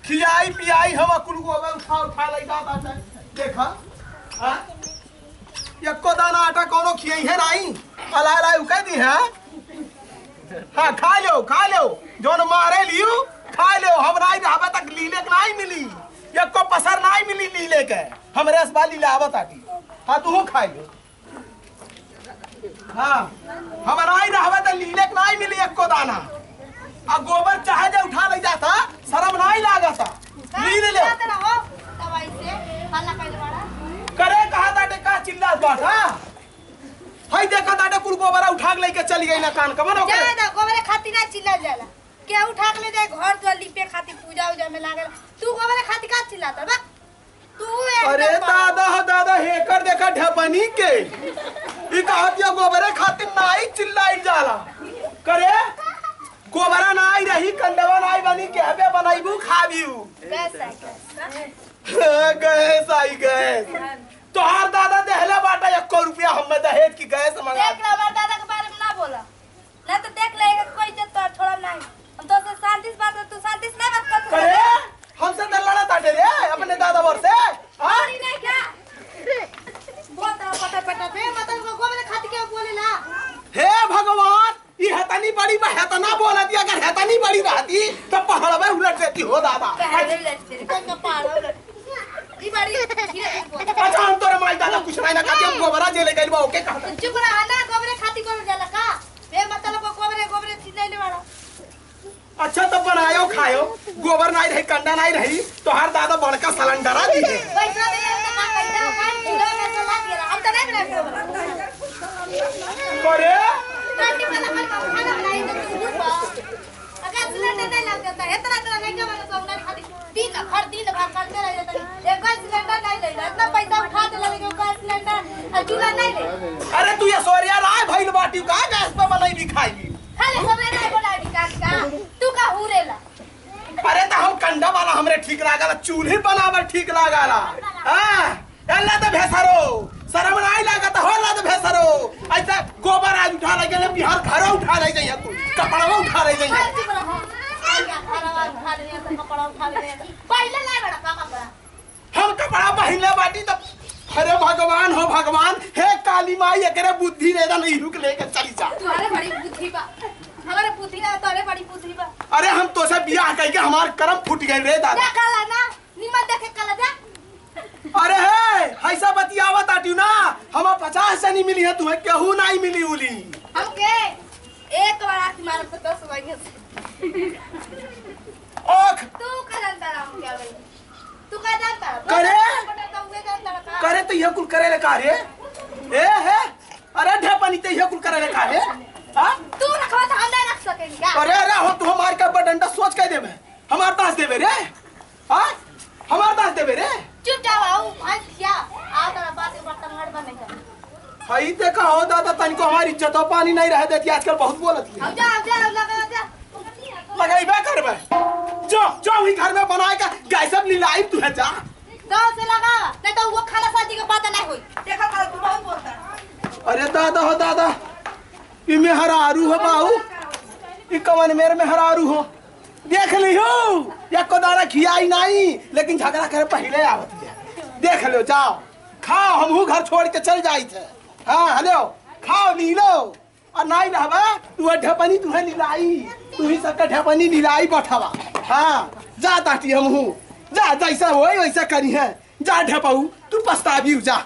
खियाई पियाई हम कुल गोबर उठा लइका बाटा देखा हां एको दाना आटा कोनो खियाई है नहीं अला ला उ कह दी है हां खा लो जोन मारे लियो खा लो हम नहीं रहबे तक लीले के नहीं मिली एको पसर नहीं मिली लीले के हमरे से बाली लावत आटी हां तू खा लो हां हम नहीं रहबे त लीले के नहीं मिली एको दाना आ गोबर चाहे जे उठा ले जाता शर्म नहीं लागता ली ले दवाई से खाना खाइले बड़ा करे कहा ताटे का चिल्ला बात हां हई देखा ताटे कुल गोबर उठा के लेके चली गई ना कान कमन ओके जा दा गोबर खाती ना चिल्ला जाला के उठा के ले जाए घर द्वार लिपे खाती पूजा उजा में लागल तू गोबर खाती का चिल्लाता बा तू अरे दादा हेकर देखा ढपनी के ई कहत या गोबर खाती नहीं चिल्लाई जाला करे गोबरा नहीं रही कंडवा नहीं बनी के हबे बनाईबू खाबीऊ गैस आई गैस तोहार दादा देहला बाटा 1 रुपया हम दहेज की गैस मंगा देख ले हमार दादा के बारे में ना बोला ना तो देख ले कोई इज्जत तो छोड़ा नहीं हम तो से शांति से बात तू शांति से नहीं बात कर करे हमसे तो लड़ा ताटे रे अपने दादा वर से हां नहीं क्या बोलता पटा पे मतलब गोबर खाती के बोलेला हे भगवान ये हतनी बड़ी बा हतना बोला दिया अगर हतनी बड़ी रहती तो पहाड़ में उलट देती हो दादा ई बड़ी अच्छा हम तोरे माई दादा कुछ नहीं ना कहते हम गोबरा जेले गइल बा ओके कहता चुप रहा ना गोबरे खाती कर जाला का बे मतलब गोबरे चिल्लाई ले वाला अच्छा तो बनायो खायो गोबर नहीं रही कंडा नहीं रही तो हर दादा बड़का सिलेंडर आ दी पैसा दे तो ना पैसा कान किलो का सलाह दिया हम तो नहीं बना करे काटी वाला पर खाना बनाई तो तू अगर सिलेंडर नहीं लग जाता है इतना नहीं के वाला सब नहीं खाती दिन भर करते रह जाता एक सिलेंडर नहीं ले इतना पैसा उठा दे लगे का सिलेंडर और चूल्हा नहीं ले अरे तू ये सोरिया राय भइल बाटी का गैस पे बनाई भी खाई खाली सबरे नहीं बनाई का तू का हुरेला अरे तो हम कंडा वाला हमरे ठीक लागला चूल्ही बनावल ठीक लागला हां अल्लाह तो भेसरो शर्म नहीं लागत होला तो भेसरो ऐसा गोबर आज उठा ले गेले बिहार घर उठा ले जाइए तू कपड़ा उठा ले जाइए हम कपड़ा पहनले बाटी तो अरे भगवान हो भगवान हे काली माई एकरे बुद्धि रे नहीं रुक लेके चली जा तुम्हारे बड़ी बुद्धि बा हमारे बुद्धि ना तोरे बड़ी बुद्धि बा अरे हम तो से बियाह कई के हमार कर्म फूट गए रे दादा जा काला ना निमन देखे काला जा अरे हे ऐसा बतियावत आटियो ना हम 50 से नहीं मिली है तुम्हें केहू नहीं मिली उली हमके एक बार आती मार पे 10 महीने से ओख तू करन तारा हम क्या भाई तू का जानता करे करे तो ये कुल करे ले का रे ए हे अरे ढेपनी तो ये कुल करे ले का रे हां तू रखवा तो हम नहीं रख सकेंगे क्या अरे अरे हो तू हमार का डंडा सोच के देबे हमार दास देबे रे हां हमार दास देबे रे चुप जाओ आओ आज क्या आ तेरा बात के बर्तन हट बने का हई देखा हो दादा तनिको हमारी इज्जत पानी नहीं रह देती आजकल बहुत बोलत है अब जा लगा जा लगाइबे करबे जो ही घर में बनाए का गैस अब लीलाई तू है जा गांव से लगा नहीं तो वो खाना शादी के बात नहीं हुई देखा कर तू बहुत बोलता अरे दादा हो दादा ई में हरारू हो बाऊ ई कवन मेरे में हरारू हो देख लियो एको दाना खियाई नहीं लेकिन झगड़ा करे पहले आवत है देख लो जाओ खाओ हमहू घर छोड़ के चल जाई थे हां हेलो खाओ ली लो और नहीं रहबा तू ढपनी तुहे लीलाई तू ही सबका ढपनी लीलाई बैठावा हां जा ताटी हमहू जा जैसा होई वैसा करी है जा ढपाऊ तू पछतावी जा